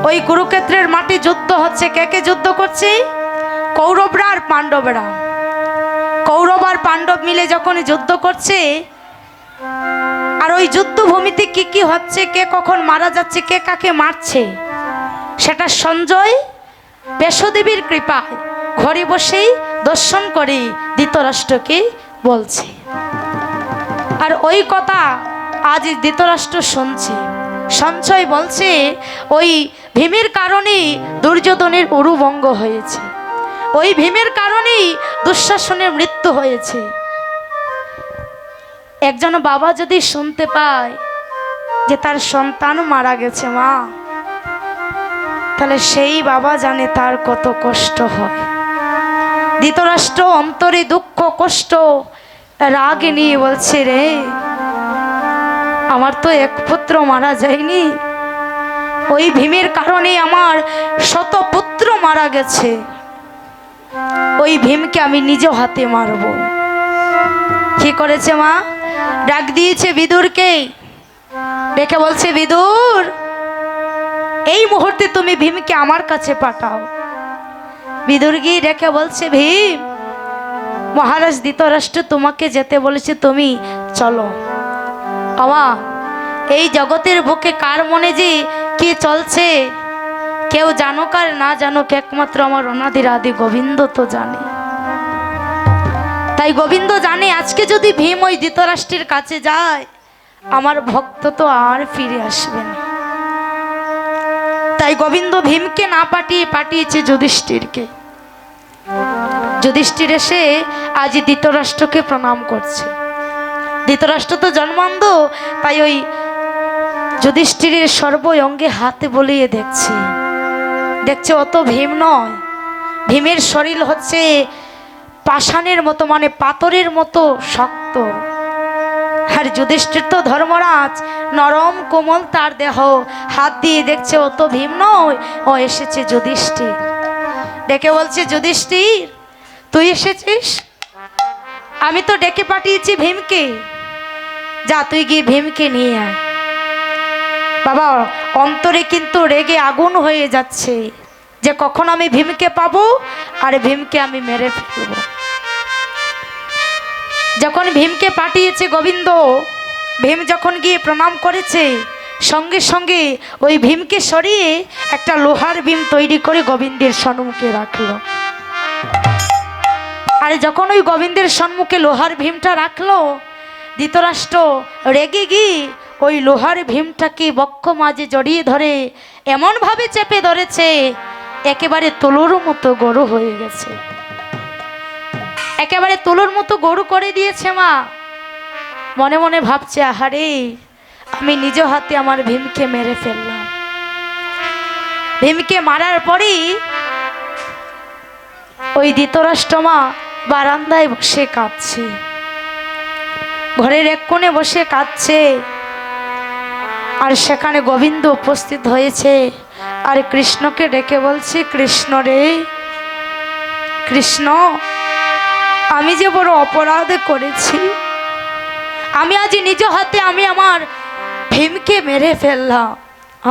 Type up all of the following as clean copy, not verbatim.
ওই কুরুক্ষেত্রের মাটি যুদ্ধ হচ্ছে। কে কে যুদ্ধ করছে? কৌরবরা আর পাণ্ডবরা। কৌরব আর পাণ্ডব মিলে যখন যুদ্ধ করছে, আর ওই যুদ্ধভূমিতে কি কি হচ্ছে, কে কখন মারা যাচ্ছে, কে কাকে মারছে, সেটা সঞ্জয় বেশদেবীর কৃপায় ঘরে বসেই দর্শন করে ধৃতরাষ্ট্রকে বলছে। আর ওই কথা আজ ধৃতরাষ্ট্র শুনছে। সঞ্জয় বলছে ওই ভীমের কারণেই দুর্যোধনের উরুভঙ্গ হয়েছে, ওই ভীমের কারণেই দুঃশাসনের মৃত্যু হয়েছে। একজন বাবা যদি শুনতে পায় যে তার সন্তান মারা গেছে মা, তাহলে সেই বাবা জানে তার কত কষ্ট হয়। ধৃতরাষ্ট্র অন্তরে দুঃখ কষ্ট রাগ নিয়ে বলছে, রে আমার তো এক পুত্র মারা যায়নি, ওই ভীমের কারণে আমার শত পুত্র মারা গেছে, ওই ভীমকে আমি নিজ হাতে মারব। কি করেছে মা? ডাক দিয়েছে বিদুরকে, ডেকে বলছে, বিদুর এই মুহূর্তে তুমি ভীমকে আমার কাছে পাঠাও। বিদুর গিয়ে ডেকে বলছে, ভীম মহারাজ ধৃতরাষ্ট্র তোমাকে যেতে বলেছে, তুমি চলো। আমা এই জগতের বুকে কার মনে যে কি চলছে কেউ জানুক আর না জানুক, একমাত্র আমার অনাদির আদি গোবিন্দ তো জানে। তাই গোবিন্দ জানে আজকে যদি ভীম ওই ধৃতরাষ্ট্রের কাছে যায়, আমার ভক্ত তো আর ফিরে আসবে না। তাই গোবিন্দ ভীমকে না পাঠিয়ে পাঠিয়েছে যুধিষ্ঠিরকে। যুধিষ্ঠির এসে আজ ধৃতরাষ্ট্রকে প্রণাম করছে। ধৃতরাষ্ট্র তো জন্মান্ধ, তাই ওই যুধিষ্ঠিরের সর্ব অঙ্গে হাতে বলিয়ে দেখছে। দেখছে অত ভীম নয়, ভীমের শরীর হচ্ছে পাষাণের মতো, মানে পাথরের মতো শক্ত। আর যুধিষ্ঠির তো ধর্মরাজ, নরম কোমল তার দেহ। হাত দিয়ে দেখছে অত ভীম নয়, ও এসেছে যুধিষ্ঠির। ডেকে বলছে, যুধিষ্ঠির তুই এসেছিস? আমি তো ডেকে পাঠিয়েছি ভীমকে, যা তুই গিয়ে ভীমকে নিয়ে আয়। বাবা অন্তরে কিন্তু রেগে আগুন হয়ে যাচ্ছে যে কখন আমি ভীমকে পাবো আর ভীমকে আমি মেরে ফেলবো। যখন ভীমকে পাঠিয়েছে গোবিন্দ, ভীম যখন গিয়ে প্রণাম করেছে, সঙ্গে সঙ্গে ওই ভীমকে সরিয়ে একটা লোহার ভীম তৈরি করে গোবিন্দের সম্মুখে রাখলো। আর যখন ওই গোবিন্দের সম্মুখে লোহার ভীমটা রাখলো, ধৃতরাষ্ট্র রেগে গিয়ে ওই লোহার ভীমটাকে বক্ষ মাঝে জড়িয়ে ধরে এমনভাবে চেপে ধরেছে, একেবারে তুলোর মতো গরু হয়ে গেছে। একেবারে তুলোর মতো গরু করে দিয়েছে মা। মনে মনে ভাবছে, আহারে আমি নিজ হাতে আমার ভীমকে মেরে ফেললাম। ভীমকে মারার পরেই ওই ধৃতরাষ্ট্র মা বারান্দায় বসে কাঁদছে, ঘরের এক কোণে বসে কাঁদছে। আর সেখানে গোবিন্দ উপস্থিত হয়েছে, আর কৃষ্ণকে ডেকে বলছে, কৃষ্ণ রে কৃষ্ণ, আমি যে বড় অপরাধ করেছি, আমি আজ নিজ হাতে আমি আমার ভীমকে মেরে ফেললাম।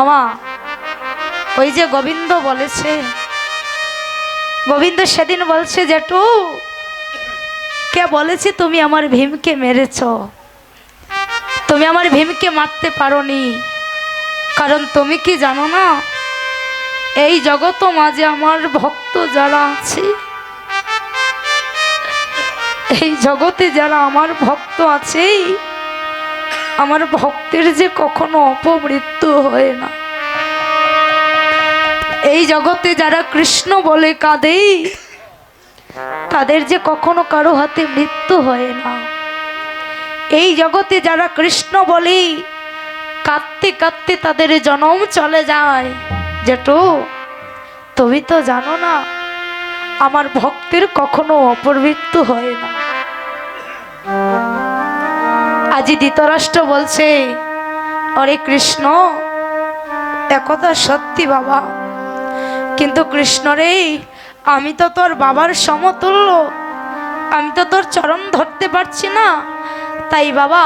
আমা ওই যে গোবিন্দ বলেছে, গোবিন্দ সেদিন বলছে, জেঠু কে বলেছে তুমি আমার ভীমকে মেরেছ? তুমি আমার ভীমকে মারতে পারোনি, কারণ তুমি কি জানো না, এই জগৎ মাঝে আমার ভক্ত যারা আছে, এই জগতে যারা আমার ভক্ত আছে, আমার ভক্তের যে কখনো অপমৃত্যু হয় না। এই জগতে যারা কৃষ্ণ বলে কাঁদে, তাদের যে কখনো কারো হাতে মৃত্যু হয় না। এই জগতে যারা কৃষ্ণ বলে কাঁদতে কাঁদতে তাদের জনম চলে যায়। জেঠু তুমি তো জানো না, আমার ভক্তের কখনো অপমৃত্যু হয় না। আজি ধৃতরাষ্ট্র বলছে, অরে কৃষ্ণ একথা সত্যি বাবা, কিন্তু কৃষ্ণ রে আমি তো তোর বাবার সমতুল্য, আমি তো তোর চরণ ধরতে পারছি না। তাই বাবা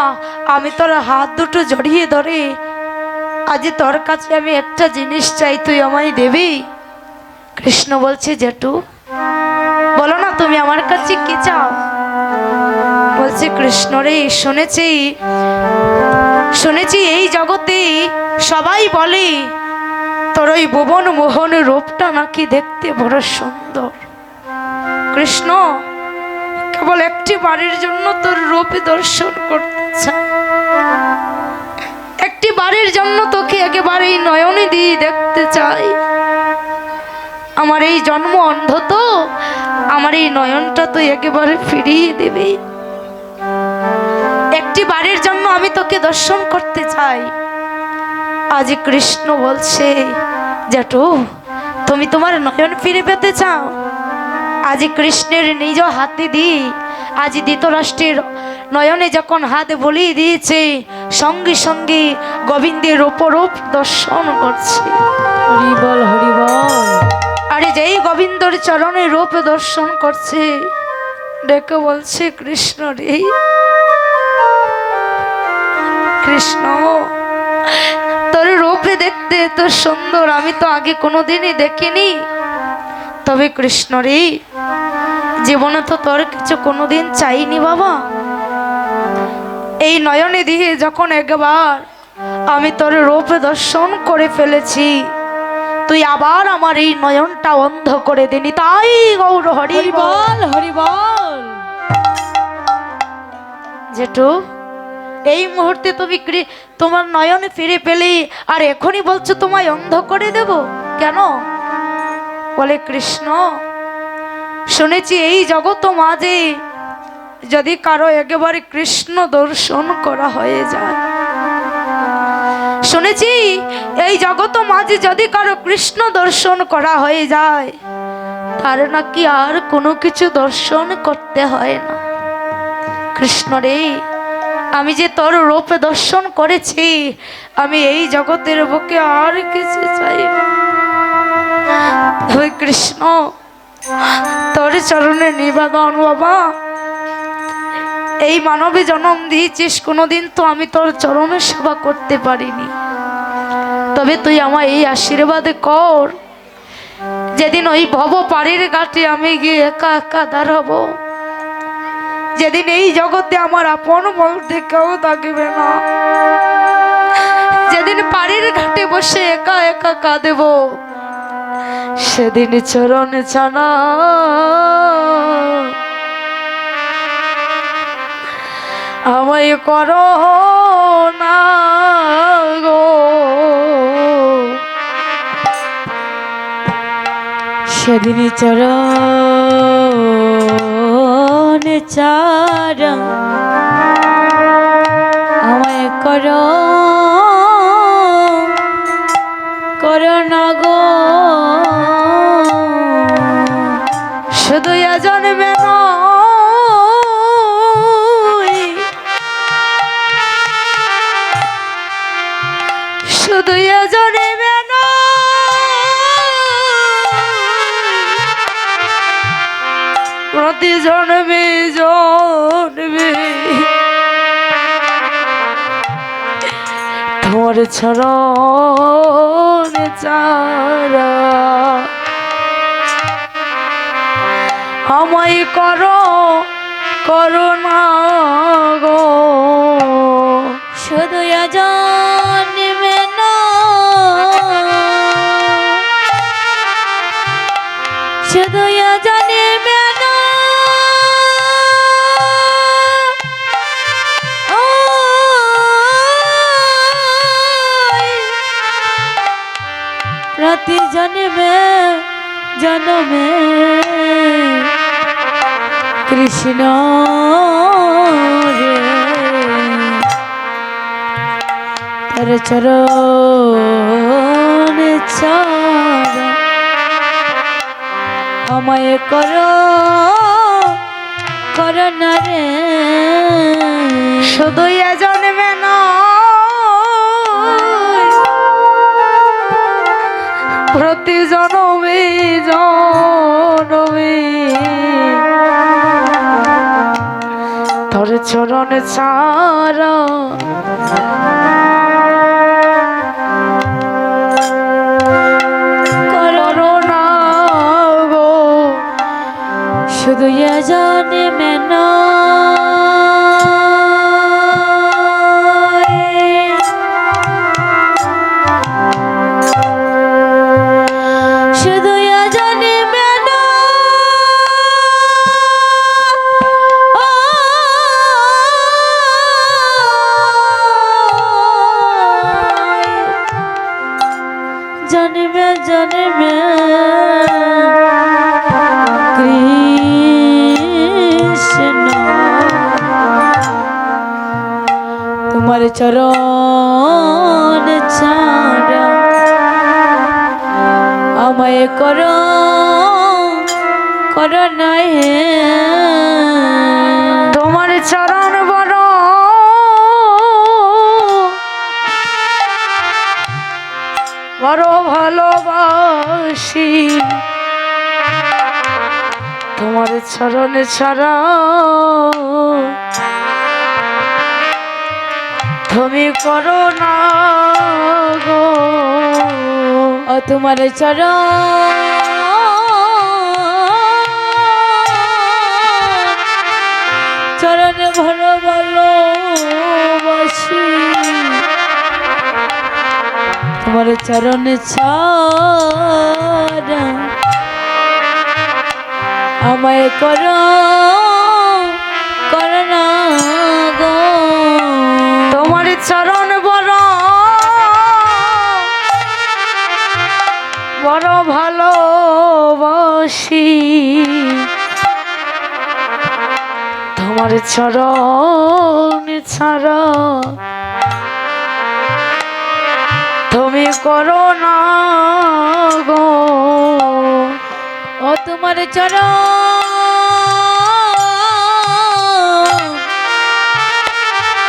আমি তোর হাত দুটো জড়িয়ে ধরে আজ তোর কাছে আমি একটা জিনিস চাই, তুই আমায় দেবি? কৃষ্ণ বলছে, জেঠু বলো না তুমি আমার কাছে কি চাও? বলছে, কৃষ্ণ রে, শুনেছি এই জগতে সবাই বলে তোর ওই ভুবন মোহন রূপটা নাকি দেখতে বড় সুন্দর। কৃষ্ণ, কেবল একটি বাড়ির জন্য তোর রূপে দর্শন করতে চাই, একটি বাড়ির জন্য তোকে একেবারে নয়নে দিয়ে দেখতে চাই। আমার এই জন্ম অন্ধ, তো আমার এই নয়নটা তুই একেবারে ফিরিয়ে দিবি। একটি বাড়ির জন্য আমি তোকে দর্শন করতে চাই। আজ কৃষ্ণ বলছে, জেঠু তুমি তোমার নয়ন ফিরে পেতে চাও? আজ কৃষ্ণের নিজ হাতে দিয়ে আজ ধৃতরাষ্ট্রের নয়নে যখন হাত বলিয়ে দিয়েছে, সঙ্গে সঙ্গে গোবিন্দের রূপরূপ দর্শন করছে। হরি বল, হরি বল। আরে যেই গোবিন্দর চরণে রূপ দর্শন করছে, ডেকে বলছে, কৃষ্ণ রে, কৃষ্ণ তোর রূপে দেখতে এত সুন্দর আমি তো আগে কোনোদিনই দেখিনি। তবে কৃষ্ণ রে, জীবনে তো তোর কিছু কোনোদিন চাইনি বাবা। এই নয়নে দিয়ে যখন একবার আমি তোর রূপে দর্শন করে ফেলেছি, তুই আবার আমার এই নয়নটা অন্ধ করে দিনি। তাই গৌর হরি বল, হরি বল। জেঠু এই মুহূর্তে তুমি তোমার নয়নে ফিরে পেলে, আর এখনই বলছো তোমায় অন্ধ করে দেব কেন? বলে, কৃষ্ণ শুনেছি এই জগৎ মাঝে যদি কারো একেবারে কৃষ্ণ দর্শন করা হয়ে যায়, শুনেছি এই জগৎ মাঝে যদি কারো কৃষ্ণ দর্শন করা হয়ে যায়, তার নাকি আর কোনো কিছু দর্শন করতে হয় না। কৃষ্ণ রে, আমি যে তোর রূপে দর্শন করেছি, আমি এই জগতের বুকে আর কিছু চাই না। ওই কৃষ্ণ, তোর চরণে নিবেদন বাবা, এই মানবে জন্ম দিয়েছিস, কোনোদিন তো আমি তোর চরণে সেবা করতে পারিনি। তবে তুই আমার এই আশীর্বাদ কর, যেদিন ওই ভব পাড়ির ঘাটে আমি গিয়ে একা একা দাঁড়াবো, যেদিন এই জগতে আমার আপন বলতে কেউ থাকবে না, যেদিন পাড়ির ঘাটে বসে একা একা কাঁদেব, সেদিন চরণ ছানা আমায় করো না গো। সেদিন চরণ চারণ আমায় করো না গো। শুধু জন্মে নয়, শুধু জন্মে প্রতি জন্মে জন্মে তোমার চরণ চারা আমায় করো না গো। শুধু জন্মে না, শুধু জন্মে না, প্রতি জন্মে জন্মে কৃষ্ণ রে, তার চরণ ছাড়া আমায় করো না রে। শুধু জন্মে না, প্রতি জন্মে জন্মে তোর চরণ ছাড়া শুধু এ জন্মে শুধু এ জন্মে জন্মে জন্মে কৃষ্ণ তোমার চরণ ছাড়া আমায় করো করো নাই তোমার চরণ বড় বড় ভালোবাসি, তোমার চরণে ছাড়া তুমি করো না গো। ও তোমার চরণ চরণে ভালো ভালোবাসি, তোমার চরণে ছাড়া আমায় করো করো না গো। তোমার চরণ বড় বড় ভালোবাসি, তোমার চরণ ছাড়া তুমি করো না গো। ও তোমার চরণ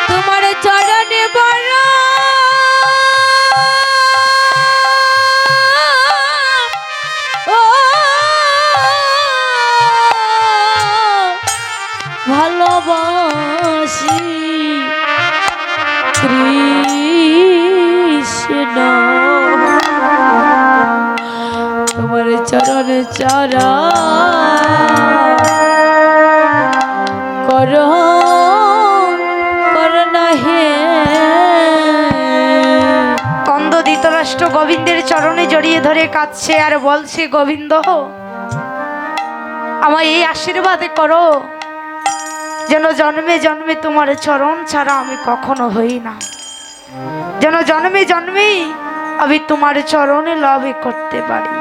তোমার চরণে বড় ও ভালোবাসি কৃষ্ণ তোমার চরণ চারা করো করো না হে। অন্ধ ধৃতরাষ্ট্র গোবিন্দের চরণে জড়িয়ে ধরে কাঁদছে আর বলছে, গোবিন্দ আমায় এই আশীর্বাদ করো যেন জন্মে জন্মে তোমার চরণ ছাড়া আমি কখনো হই না, যেন জন্মে জন্মেই আমি তোমার চরণে লাভ করতে পারি।